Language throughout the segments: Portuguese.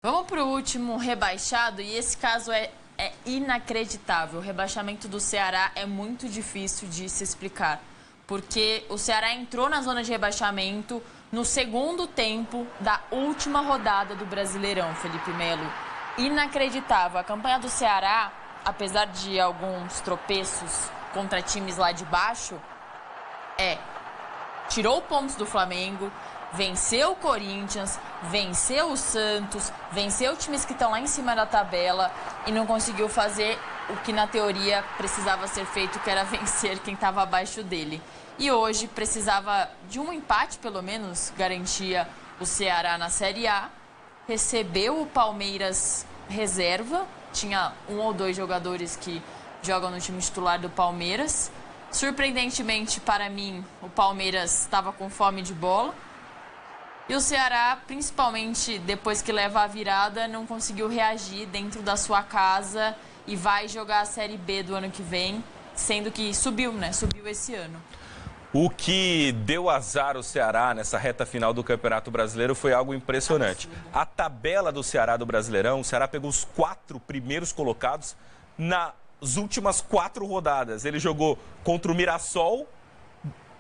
Vamos para o último rebaixado, e esse caso é inacreditável. O rebaixamento do Ceará é muito difícil de se explicar, porque o Ceará entrou na zona de rebaixamento no segundo tempo da última rodada do Brasileirão, Felipe Melo. Inacreditável. A campanha do Ceará, apesar de alguns tropeços contra times lá de baixo, tirou pontos do Flamengo, venceu o Corinthians, venceu o Santos, venceu times que estão lá em cima da tabela e não conseguiu fazer o que na teoria precisava ser feito, que era vencer quem estava abaixo dele. E hoje precisava de um empate, pelo menos, garantia o Ceará na Série A. Recebeu o Palmeiras reserva, tinha um ou dois jogadores que jogam no time titular do Palmeiras. Surpreendentemente para mim, o Palmeiras estava com fome de bola. E o Ceará, principalmente depois que leva a virada, não conseguiu reagir dentro da sua casa e vai jogar a Série B do ano que vem, sendo que subiu, né? Subiu esse ano. O que deu azar ao Ceará nessa reta final do Campeonato Brasileiro foi algo impressionante. A tabela do Ceará do Brasileirão, o Ceará pegou os 4 primeiros colocados nas últimas 4 rodadas. Ele jogou contra o Mirassol,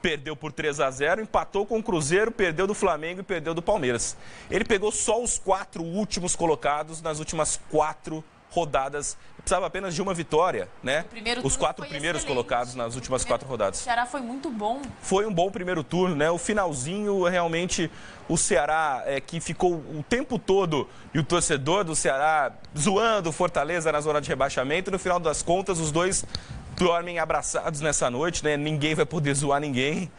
perdeu por 3-0, empatou com o Cruzeiro, perdeu do Flamengo e perdeu do Palmeiras. Ele pegou só os 4 últimos colocados nas últimas 4 rodadas. Precisava apenas de uma vitória, né? Os 4 primeiros colocados nas últimas 4 rodadas. O Ceará foi muito bom. Foi um bom primeiro turno, né? O finalzinho, realmente, o Ceará que ficou o tempo todo e o torcedor do Ceará zoando o Fortaleza na zona de rebaixamento. No final das contas, os dois dormem abraçados nessa noite, né? Ninguém vai poder zoar ninguém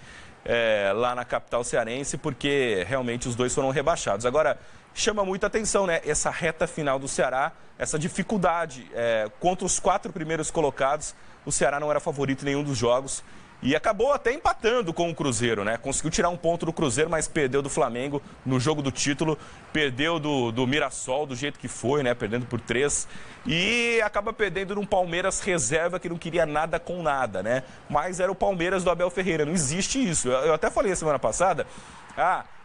lá na capital cearense, porque realmente os dois foram rebaixados. Agora, chama muita atenção, né? Essa reta final do Ceará, essa dificuldade contra os 4 primeiros colocados. O Ceará não era favorito em nenhum dos jogos e acabou até empatando com o Cruzeiro, né? Conseguiu tirar um ponto do Cruzeiro, mas perdeu do Flamengo no jogo do título, perdeu do Mirassol do jeito que foi, né? Perdendo por 3 e acaba perdendo num Palmeiras reserva que não queria nada com nada, né? Mas era o Palmeiras do Abel Ferreira, não existe isso. Eu até falei a semana passada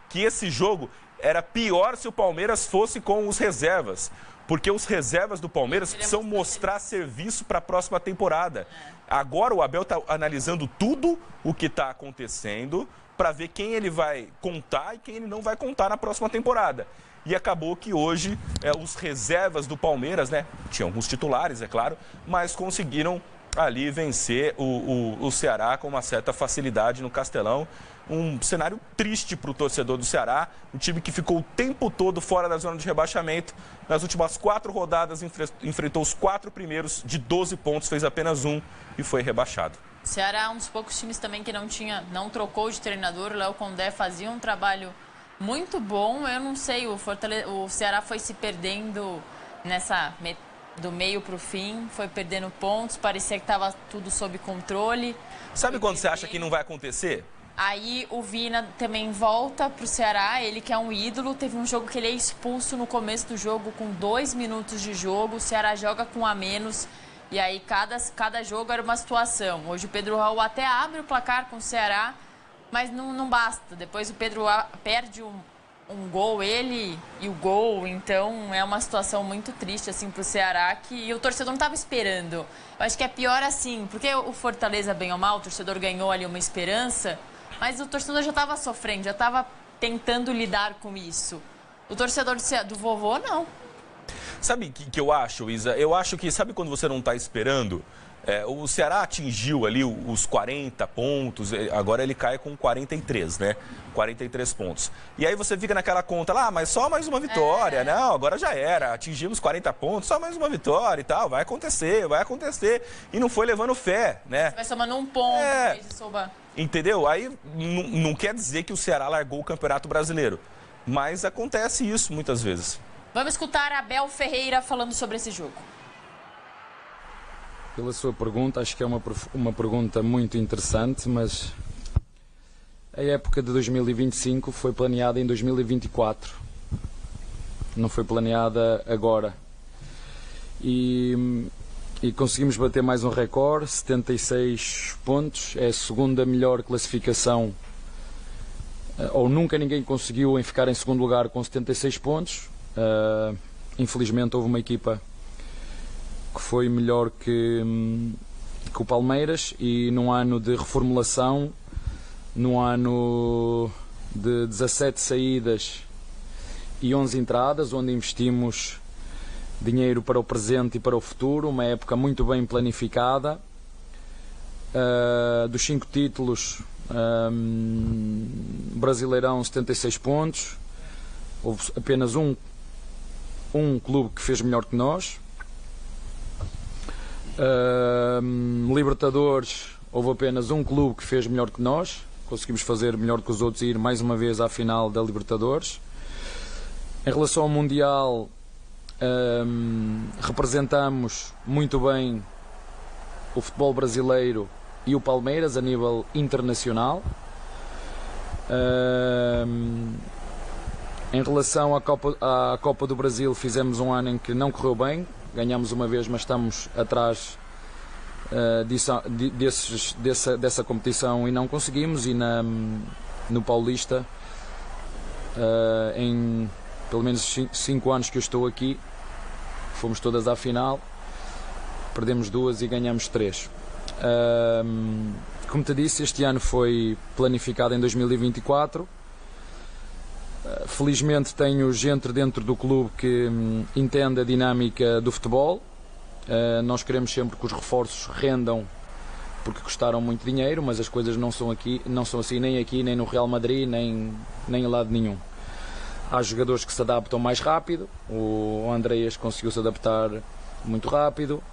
que esse jogo era pior se o Palmeiras fosse com os reservas, porque os reservas do Palmeiras precisam mostrar serviço para a próxima temporada. Agora o Abel está analisando tudo o que está acontecendo para ver quem ele vai contar e quem ele não vai contar na próxima temporada. E acabou que hoje os reservas do Palmeiras, né, tinham alguns titulares, é claro, mas conseguiram ali vencer o Ceará com uma certa facilidade no Castelão. Um cenário triste para o torcedor do Ceará, um time que ficou o tempo todo fora da zona de rebaixamento. Nas últimas 4 rodadas enfrentou os 4 primeiros de 12 pontos, fez apenas 1 e foi rebaixado. O Ceará é um dos poucos times também que não trocou de treinador. O Léo Condé fazia um trabalho muito bom. Eu não sei, o Ceará foi se perdendo do meio para o fim, foi perdendo pontos, parecia que estava tudo sob controle. Sabe quando você acha que não vai acontecer? Aí o Vina também volta para o Ceará, ele que é um ídolo. Teve um jogo que ele é expulso no começo do jogo com 2 minutos de jogo. O Ceará joga com a menos e aí cada jogo era uma situação. Hoje o Pedro Raul até abre o placar com o Ceará, mas não basta. Depois o Pedro perde um gol, ele e o gol. Então é uma situação muito triste assim, para o Ceará, que o torcedor não estava esperando. Eu acho que é pior assim, porque o Fortaleza, bem ou mal, o torcedor ganhou ali uma esperança, mas o torcedor já estava sofrendo, já estava tentando lidar com isso. O torcedor do vovô, não. Sabe o que eu acho, Isa? Eu acho que, sabe quando você não está esperando? O Ceará atingiu ali os 40 pontos, agora ele cai com 43, né? 43 pontos. E aí você fica naquela conta lá, mas só mais uma vitória. Não, agora já era, atingimos 40 pontos, só mais uma vitória e tal, vai acontecer. E não foi levando fé, né? Você vai somando um ponto em vez de somar. Entendeu? Aí não quer dizer que o Ceará largou o Campeonato Brasileiro, mas acontece isso muitas vezes. Vamos escutar Abel Ferreira falando sobre esse jogo. Pela sua pergunta, acho que é uma pergunta muito interessante, mas a época de 2025 foi planeada em 2024, não foi planeada agora. E conseguimos bater mais um recorde, 76 pontos, é a segunda melhor classificação, ou nunca ninguém conseguiu ficar em segundo lugar com 76 pontos. infelizmente houve uma equipa que foi melhor que o Palmeiras, e num ano de reformulação, num ano de 17 saídas e 11 entradas, onde investimos dinheiro para o presente e para o futuro, uma época muito bem planificada. Dos 5 títulos, Brasileirão 76 pontos, houve apenas um clube que fez melhor que nós. Libertadores, houve apenas um clube que fez melhor que nós, conseguimos fazer melhor que os outros e ir mais uma vez à final da Libertadores. Em relação ao Mundial, representamos muito bem o futebol brasileiro e o Palmeiras a nível internacional. Em relação à Copa do Brasil, fizemos um ano em que não correu bem, ganhámos uma vez, mas estamos atrás dessa competição e não conseguimos. E no Paulista, em pelo menos 5 anos que eu estou aqui, fomos todas à final, perdemos 2 e ganhamos 3. Como te disse, este ano foi planificado em 2024. Felizmente tenho gente dentro do clube que entende a dinâmica do futebol. Nós queremos sempre que os reforços rendam, porque custaram muito dinheiro, mas as coisas não são assim nem aqui, nem no Real Madrid, nem em lado nenhum. Há jogadores que se adaptam mais rápido. O Andreas conseguiu se adaptar muito rápido.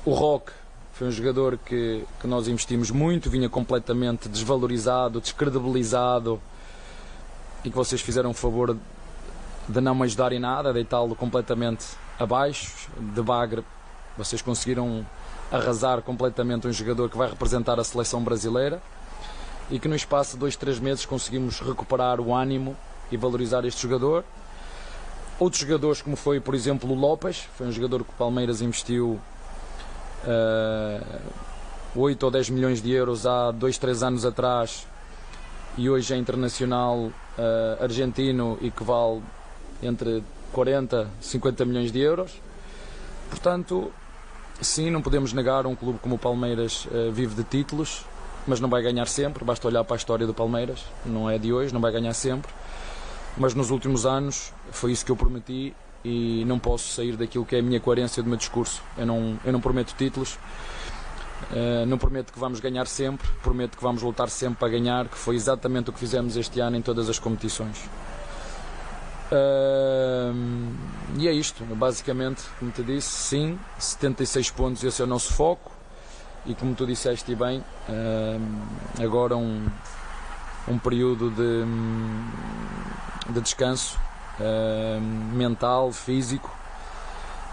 O Roque foi um jogador que nós investimos muito, vinha completamente desvalorizado, descredibilizado, e que vocês fizeram o favor de não me ajudar em nada, deitá-lo completamente abaixo, de bagre. Vocês conseguiram arrasar completamente um jogador que vai representar a seleção brasileira, e que no espaço de 2-3 meses conseguimos recuperar o ânimo e valorizar este jogador. Outros jogadores, como foi, por exemplo, o Lopes, foi um jogador que o Palmeiras investiu 8 ou 10 milhões de euros há 2-3 anos atrás, e hoje é internacional argentino e que vale entre 40 e 50 milhões de euros. Portanto, sim, não podemos negar, um clube como o Palmeiras vive de títulos, mas não vai ganhar sempre. Basta olhar para a história do Palmeiras, não é de hoje, não vai ganhar sempre, mas nos últimos anos foi isso que eu prometi, e não posso sair daquilo que é a minha coerência do meu discurso. Eu não prometo títulos, não prometo que vamos ganhar sempre, prometo que vamos lutar sempre para ganhar, que foi exatamente o que fizemos este ano em todas as competições. E é isto, basicamente, como te disse, sim, 76 pontos, esse é o nosso foco. E como tu disseste bem, agora um período de descanso mental, físico,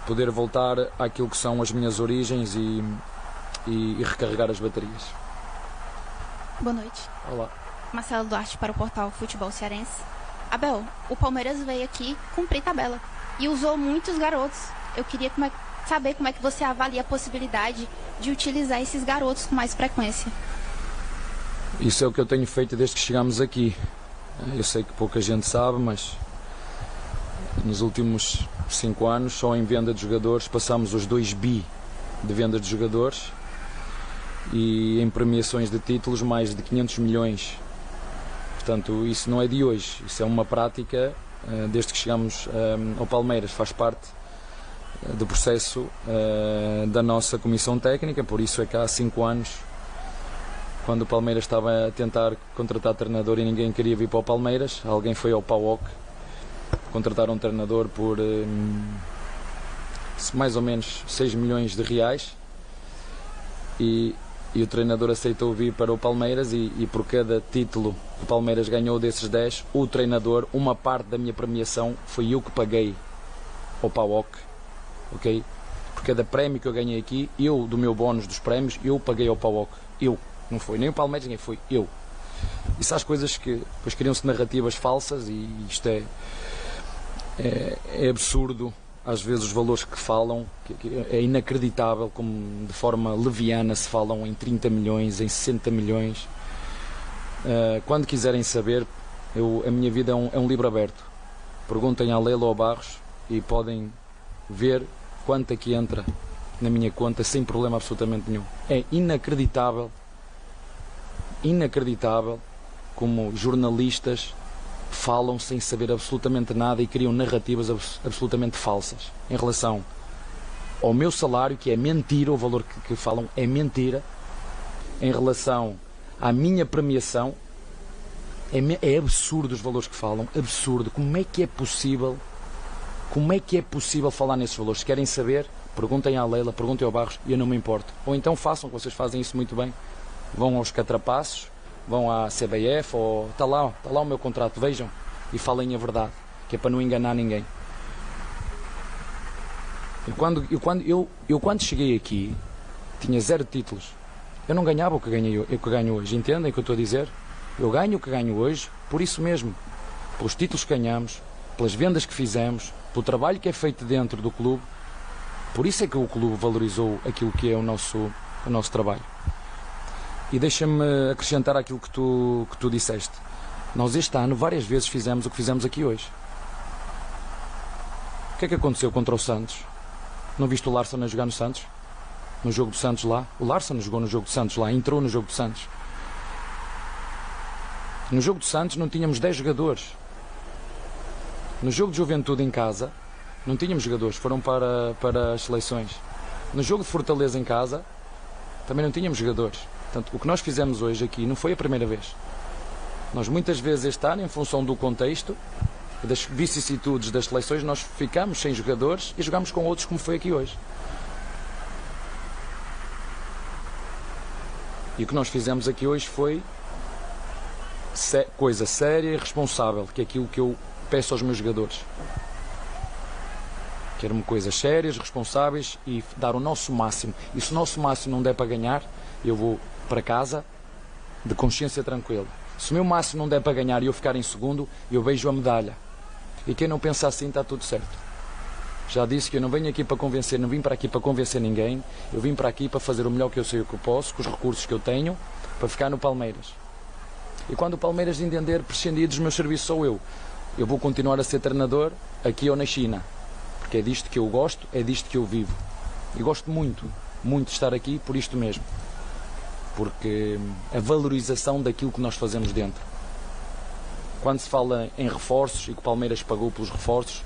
poder voltar àquilo que são as minhas origens e recarregar as baterias. Boa noite. Olá. Marcelo Duarte para o portal Futebol Cearense. Abel, o Palmeiras veio aqui cumprir tabela e usou muitos garotos. Eu queria saber como é que você avalia a possibilidade de utilizar esses garotos com mais frequência. Isso é o que eu tenho feito desde que chegámos aqui. Eu sei que pouca gente sabe, mas nos últimos 5 anos, só em venda de jogadores, passamos os 2 bi de venda de jogadores, e em premiações de títulos mais de 500 milhões. Portanto, isso não é de hoje, isso é uma prática desde que chegamos ao Palmeiras, faz parte do processo da nossa comissão técnica. Por isso é que há 5 anos, quando o Palmeiras estava a tentar contratar treinador e ninguém queria vir para o Palmeiras, alguém foi ao PAOK contratar um treinador por mais ou menos 6 milhões de reais, e o treinador aceitou vir para o Palmeiras, e por cada título que o Palmeiras ganhou desses 10, o treinador, uma parte da minha premiação foi eu que paguei ao PAOK, ok? Por cada prémio que eu ganhei aqui, eu, do meu bónus dos prémios, eu paguei ao PAOK, eu, não foi nem o Palmeiras, nem foi eu. Isso há as coisas que depois criam-se narrativas falsas, e isto é absurdo. Às vezes os valores que falam, é inacreditável como de forma leviana se falam em 30 milhões, em 60 milhões. Quando quiserem saber, a minha vida é um livro aberto. perguntem à Leila ou ao Barros e podem ver quanto é que entra na minha conta sem problema absolutamente nenhum. É inacreditável como jornalistas falam sem saber absolutamente nada e criam narrativas absolutamente falsas em relação ao meu salário, que é mentira, o valor que falam é mentira, em relação à minha premiação, é absurdo os valores que falam, absurdo. Como é que é possível falar nesses valores? Se querem saber, perguntem à Leila, perguntem ao Barros, e eu não me importo. Ou então façam, que vocês fazem isso muito bem, vão aos catrapaços, vão à CBF, ou está lá o meu contrato, vejam, e falem a verdade, que é para não enganar ninguém. Eu quando cheguei aqui, tinha 0 títulos. Eu não ganhava o que ganho hoje, entendem o que eu estou a dizer? Eu ganho o que ganho hoje, por isso mesmo, pelos títulos que ganhamos, pelas vendas que fizemos, pelo trabalho que é feito dentro do clube. Por isso é que o clube valorizou aquilo que é o nosso trabalho. E deixa-me acrescentar aquilo que tu disseste. Nós este ano várias vezes fizemos o que fizemos aqui hoje. O que é que aconteceu contra o Santos? Não viste o Larsson a jogar no Santos? No jogo do Santos lá? O Larsson jogou no jogo do Santos lá, entrou no jogo do Santos. No jogo do Santos não tínhamos 10 jogadores. No jogo de Juventude em casa não tínhamos jogadores, foram para as seleções. No jogo de Fortaleza em casa também não tínhamos jogadores. Portanto, o que nós fizemos hoje aqui não foi a primeira vez. Nós muitas vezes este ano, em função do contexto, das vicissitudes das seleções, nós ficamos sem jogadores e jogamos com outros, como foi aqui hoje. E o que nós fizemos aqui hoje foi coisa séria e responsável, que é aquilo que eu peço aos meus jogadores. Quero-me coisas sérias, responsáveis e dar o nosso máximo. E se o nosso máximo não der para ganhar, eu vou para casa de consciência tranquila. Se o meu máximo não der para ganhar e eu ficar em segundo, eu beijo a medalha. E quem não pensa assim está tudo certo. Já disse que eu não venho aqui para convencer, não vim para aqui para convencer ninguém. Eu vim para aqui para fazer o melhor que eu sei o que eu posso, com os recursos que eu tenho, para ficar no Palmeiras. E quando o Palmeiras entender prescindir dos meus serviços, sou eu. Eu vou continuar a ser treinador aqui ou na China. Porque é disto que eu gosto, é disto que eu vivo. E gosto muito, muito de estar aqui por isto mesmo. Porque a valorização daquilo que nós fazemos dentro. Quando se fala em reforços e que o Palmeiras pagou pelos reforços,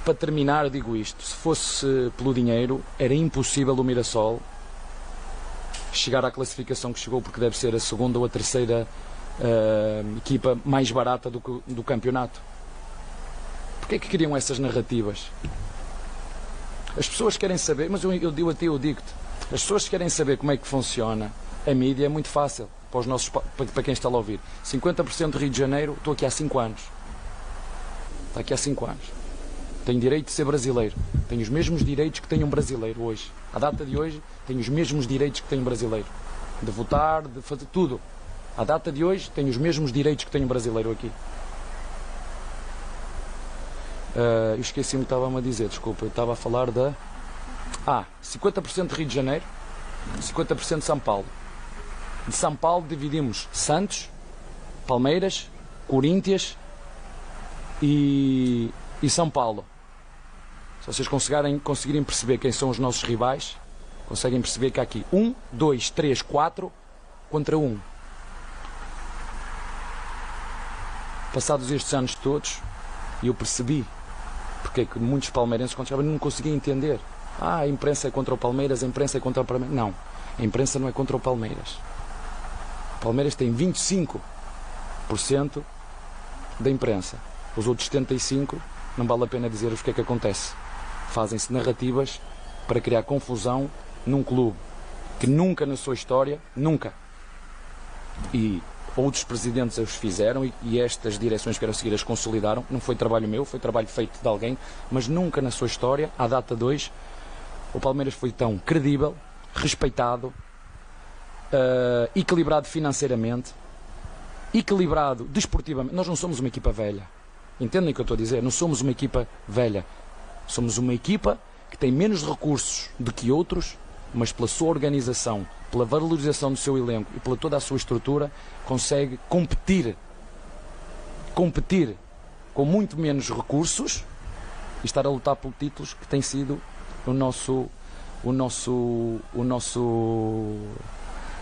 para terminar, digo isto: se fosse pelo dinheiro, era impossível o Mirassol chegar à classificação que chegou, porque deve ser a segunda ou a terceira equipa mais barata do campeonato. Porquê é que criam essas narrativas? As pessoas querem saber, mas eu digo-te, as pessoas querem saber como é que funciona a mídia, é muito fácil para quem está a ouvir. 50% do Rio de Janeiro, estou aqui há 5 anos. Está aqui há 5 anos. Tenho direito de ser brasileiro. Tenho os mesmos direitos que tem um brasileiro hoje. À data de hoje, tenho os mesmos direitos que tem um brasileiro. De votar, de fazer tudo. À data de hoje, tenho os mesmos direitos que tem um brasileiro aqui. Eu esqueci-me o que estava-me a dizer, desculpa. Eu estava a falar da... 50% de Rio de Janeiro, 50% de São Paulo. De São Paulo dividimos Santos, Palmeiras, Corinthians e São Paulo. Se vocês conseguirem perceber quem são os nossos rivais, conseguem perceber que há aqui 1, 2, 3, 4 contra 1. Passados estes anos todos, eu percebi porque é que muitos palmeirenses, quando chegavam, não conseguiam entender. A imprensa é contra o Palmeiras, a imprensa é contra o Palmeiras. Não, a imprensa não é contra o Palmeiras. O Palmeiras tem 25% da imprensa. Os outros 75%, não vale a pena dizer-vos o que é que acontece. Fazem-se narrativas para criar confusão num clube que nunca na sua história, nunca, e outros presidentes os fizeram e estas direções que quero seguir as consolidaram. Não foi trabalho meu, foi trabalho feito de alguém, mas nunca na sua história, à data de hoje, o Palmeiras foi tão credível, respeitado, equilibrado financeiramente, equilibrado desportivamente. Nós não somos uma equipa velha. Entendem o que eu estou a dizer? Não somos uma equipa velha. Somos uma equipa que tem menos recursos do que outros, mas pela sua organização, pela valorização do seu elenco e pela toda a sua estrutura, consegue competir com muito menos recursos e estar a lutar por títulos que tem sido a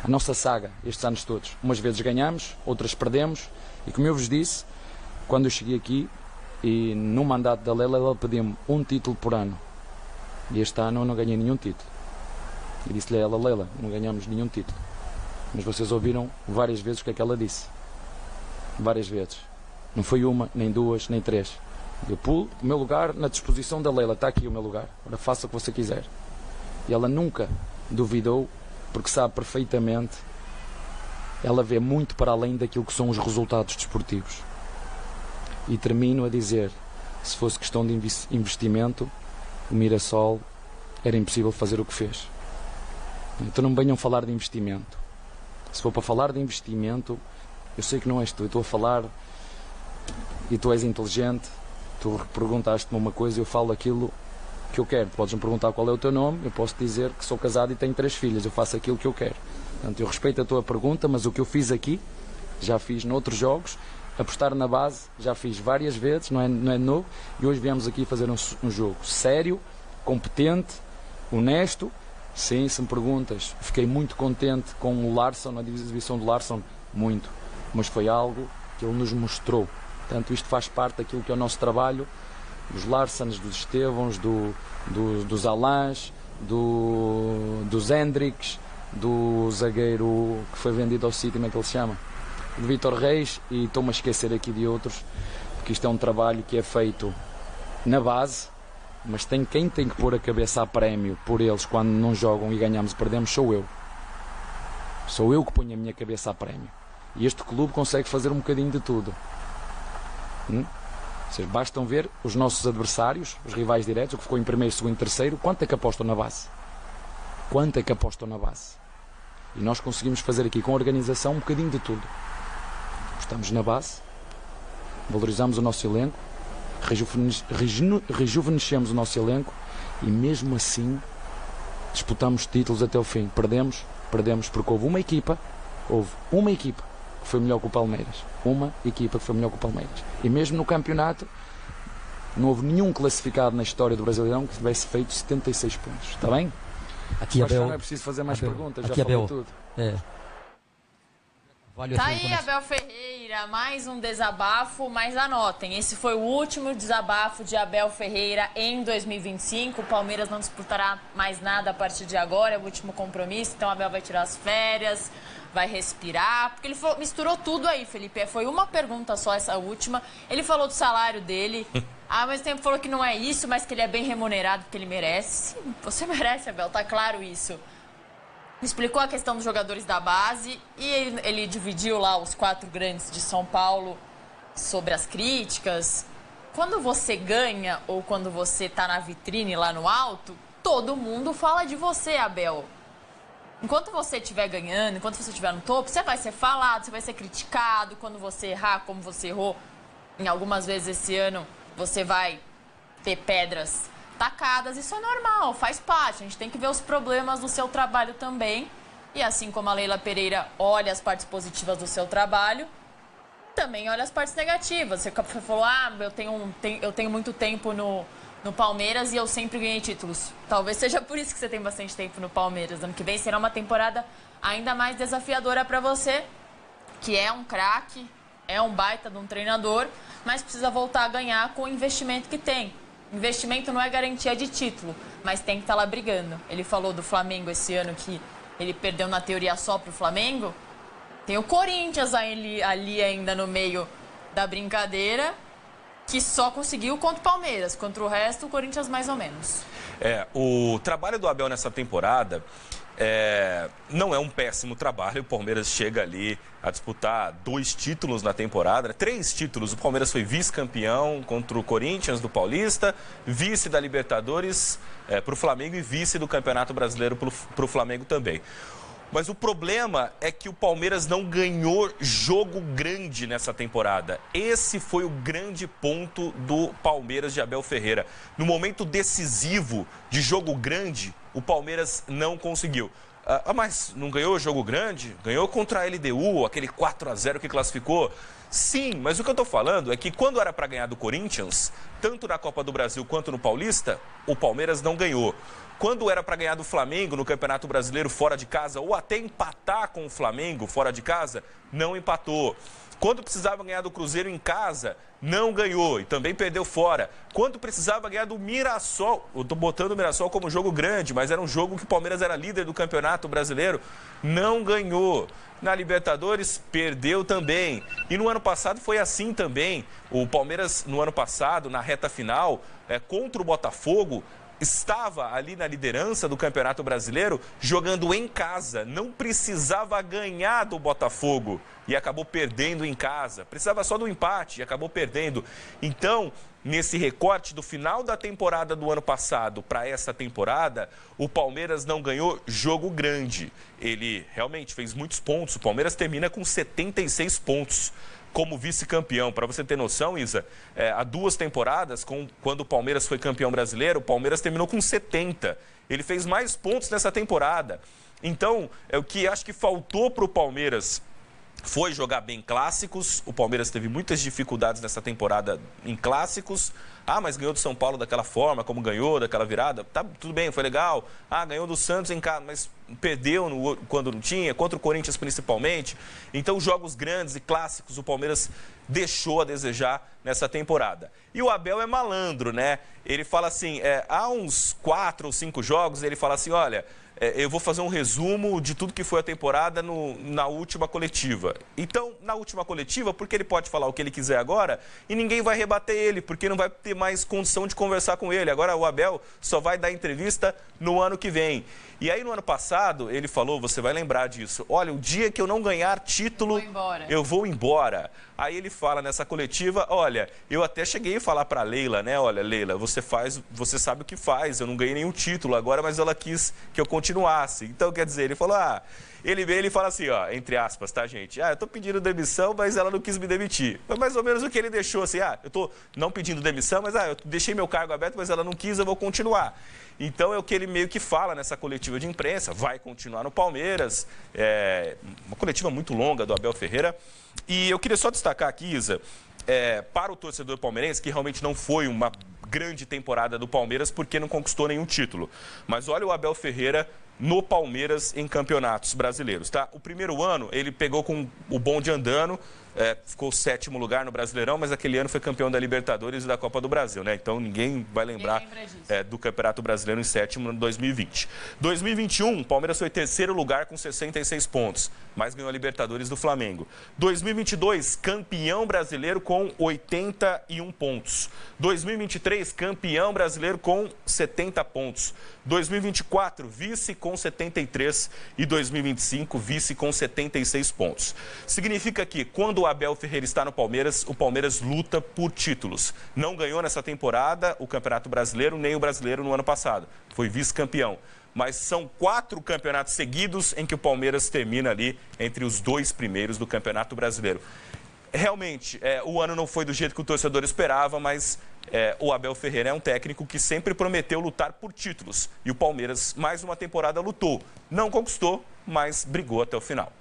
nossa saga estes anos todos. Umas vezes ganhamos, outras perdemos, e como eu vos disse, quando eu cheguei aqui e no mandato da Leila, ela pedia-me um título por ano, e este ano eu não ganhei nenhum título. E disse-lhe a ela: Leila, não ganhamos nenhum título. Mas vocês ouviram várias vezes o que é que ela disse. Várias vezes. Não foi uma, nem duas, nem três. Eu pulo o meu lugar na disposição da Leila. Está aqui o meu lugar. Agora faça o que você quiser. E ela nunca duvidou, porque sabe perfeitamente. Ela vê muito para além daquilo que são os resultados desportivos. E termino a dizer, se fosse questão de investimento, o Mirassol era impossível fazer o que fez. Então não venham falar de investimento. Se for para falar de investimento, eu sei que não és tu, eu estou a falar e tu és inteligente, tu perguntaste-me uma coisa e eu falo aquilo que eu quero. Podes-me perguntar qual é o teu nome, eu posso dizer que sou casado e tenho 3 filhas, eu faço aquilo que eu quero. Portanto, eu respeito a tua pergunta, mas o que eu fiz aqui, já fiz noutros jogos, apostar na base, já fiz várias vezes, não é de novo, e hoje viemos aqui fazer um jogo sério, competente, honesto. Sim, se me perguntas, fiquei muito contente com o Larsson, a exibição do Larsson, muito, mas foi algo que ele nos mostrou. Portanto, isto faz parte daquilo que é o nosso trabalho, dos Larssons, dos Estevãos, dos Alans, dos Hendricks, do zagueiro que foi vendido ao City, como é que ele se chama? Do Vítor Reis, e estou-me a esquecer aqui de outros, porque isto é um trabalho que é feito na base, mas quem tem que pôr a cabeça a prémio por eles quando não jogam e ganhamos e perdemos sou eu. Sou eu que ponho a minha cabeça a prémio. E este clube consegue fazer um bocadinho de tudo. Vocês bastam ver os nossos adversários, os rivais diretos, o que ficou em primeiro, segundo e terceiro, quanto é que apostam na base? Quanto é que apostam na base? E nós conseguimos fazer aqui com a organização um bocadinho de tudo. Estamos na base, valorizamos o nosso elenco, rejuvenescemos o nosso elenco e mesmo assim disputamos títulos até o fim. Perdemos porque houve uma equipa que foi melhor que o Palmeiras. Uma equipa que foi melhor que o Palmeiras. E mesmo no campeonato não houve nenhum classificado na história do Brasileirão que tivesse feito 76 pontos. Está bem? Aqui, acho que Abel, não é preciso fazer mais perguntas, já aqui, falei Abel, tudo. Vale Tá assim, aí, começa. Abel Ferreira, mais um desabafo, mas anotem, esse foi o último desabafo de Abel Ferreira em 2025, o Palmeiras não disputará mais nada a partir de agora, é o último compromisso, então Abel vai tirar as férias, vai respirar, porque ele misturou tudo aí, Felipe, foi uma pergunta só essa última, ele falou do salário dele, ao mesmo tempo falou que não é isso, mas que ele é bem remunerado, que ele merece. Sim, você merece, Abel, tá claro isso. Explicou a questão dos jogadores da base e ele dividiu lá os 4 grandes de São Paulo sobre as críticas. Quando você ganha ou quando você tá na vitrine lá no alto, todo mundo fala de você, Abel. Enquanto você estiver ganhando, enquanto você estiver no topo, você vai ser falado, você vai ser criticado. Quando você errar, como você errou, em algumas vezes esse ano, você vai ter pedras tacadas, isso é normal, faz parte, a gente tem que ver os problemas do seu trabalho também, e assim como a Leila Pereira olha as partes positivas do seu trabalho, também olha as partes negativas. Você falou, eu tenho muito tempo no Palmeiras e eu sempre ganhei títulos. Talvez seja por isso que você tem bastante tempo no Palmeiras. Ano que vem será uma temporada ainda mais desafiadora para você, que é um craque, é um baita de um treinador, mas precisa voltar a ganhar com o investimento que tem. Investimento não é garantia de título, mas tem que estar lá brigando. Ele falou do Flamengo esse ano que ele perdeu na teoria só pro Flamengo. Tem o Corinthians ali ainda no meio da brincadeira, que só conseguiu contra o Palmeiras. Contra o resto, o Corinthians mais ou menos. O trabalho do Abel nessa temporada não é um péssimo trabalho. O Palmeiras chega ali a disputar 2 títulos na temporada, 3 títulos. O Palmeiras foi vice-campeão contra o Corinthians do Paulista, vice da Libertadores para o Flamengo e vice do Campeonato Brasileiro para o Flamengo também. Mas o problema é que o Palmeiras não ganhou jogo grande nessa temporada. Esse foi o grande ponto do Palmeiras de Abel Ferreira. No momento decisivo de jogo grande, o Palmeiras não conseguiu. Mas não ganhou jogo grande? Ganhou contra a LDU, aquele 4-0 que classificou. Sim, mas o que eu estou falando é que quando era para ganhar do Corinthians, tanto na Copa do Brasil quanto no Paulista, o Palmeiras não ganhou. Quando era para ganhar do Flamengo no Campeonato Brasileiro fora de casa, ou até empatar com o Flamengo fora de casa, não empatou. Quando precisava ganhar do Cruzeiro em casa, não ganhou e também perdeu fora. Quando precisava ganhar do Mirassol, eu estou botando o Mirassol como jogo grande, mas era um jogo que o Palmeiras era líder do Campeonato Brasileiro, não ganhou. Na Libertadores, perdeu também. E no ano passado foi assim também. O Palmeiras, no ano passado, na reta final, contra o Botafogo, estava ali na liderança do Campeonato Brasileiro, jogando em casa. Não precisava ganhar do Botafogo e acabou perdendo em casa. Precisava só do empate e acabou perdendo. Então, nesse recorte do final da temporada do ano passado para essa temporada, o Palmeiras não ganhou jogo grande. Ele realmente fez muitos pontos. O Palmeiras termina com 76 pontos como vice-campeão. Para você ter noção, Isa, há 2 temporadas, quando o Palmeiras foi campeão brasileiro, o Palmeiras terminou com 70. Ele fez mais pontos nessa temporada. Então, o que acho que faltou para o Palmeiras foi jogar bem clássicos. O Palmeiras teve muitas dificuldades nessa temporada em clássicos. Mas ganhou do São Paulo daquela forma, como ganhou, daquela virada. Tá, tudo bem, foi legal. Ganhou do Santos em casa, mas perdeu quando não tinha, contra o Corinthians principalmente. Então, jogos grandes e clássicos, o Palmeiras deixou a desejar nessa temporada. E o Abel é malandro, né? Ele fala assim, há uns 4 ou 5 jogos, ele fala assim, olha, eu vou fazer um resumo de tudo que foi a temporada na última coletiva. Então, na última coletiva, porque ele pode falar o que ele quiser agora e ninguém vai rebater ele, porque não vai ter mais condição de conversar com ele. Agora, o Abel só vai dar entrevista no ano que vem. E aí, no ano passado, ele falou, você vai lembrar disso, olha, o dia que eu não ganhar título, eu vou embora. Aí ele fala nessa coletiva, olha, eu até cheguei a falar para a Leila, né? Olha, Leila, você sabe o que faz, eu não ganhei nenhum título agora, mas ela quis que eu continuasse. Então, quer dizer, ele falou, ele vem e fala assim, entre aspas, tá, gente? Eu tô pedindo demissão, mas ela não quis me demitir. Foi mais ou menos o que ele deixou, assim, eu tô não pedindo demissão, mas eu deixei meu cargo aberto, mas ela não quis, eu vou continuar. Então, é o que ele meio que fala nessa coletiva de imprensa, vai continuar no Palmeiras, uma coletiva muito longa do Abel Ferreira. E eu queria só destacar aqui, Isa, para o torcedor palmeirense, que realmente não foi uma grande temporada do Palmeiras, porque não conquistou nenhum título. Mas olha o Abel Ferreira no Palmeiras em campeonatos brasileiros, tá? O primeiro ano, ele pegou com o bonde andando, ficou 7º lugar no Brasileirão, mas aquele ano foi campeão da Libertadores e da Copa do Brasil, né? Então ninguém vai lembrar do Campeonato Brasileiro em 7º em 2020. 2021, o Palmeiras foi 3º lugar com 66 pontos, mas ganhou a Libertadores do Flamengo. 2022, campeão brasileiro com 81 pontos. 2023, campeão brasileiro com 70 pontos. 2024, vice com 73 e 2025, vice com 76 pontos. Significa que quando o Abel Ferreira está no Palmeiras, o Palmeiras luta por títulos. Não ganhou nessa temporada o Campeonato Brasileiro, nem o Brasileiro no ano passado. Foi vice-campeão. Mas são 4 campeonatos seguidos em que o Palmeiras termina ali entre os 2 primeiros do Campeonato Brasileiro. Realmente, o ano não foi do jeito que o torcedor esperava, mas o Abel Ferreira é um técnico que sempre prometeu lutar por títulos. E o Palmeiras, mais uma temporada, lutou. Não conquistou, mas brigou até o final.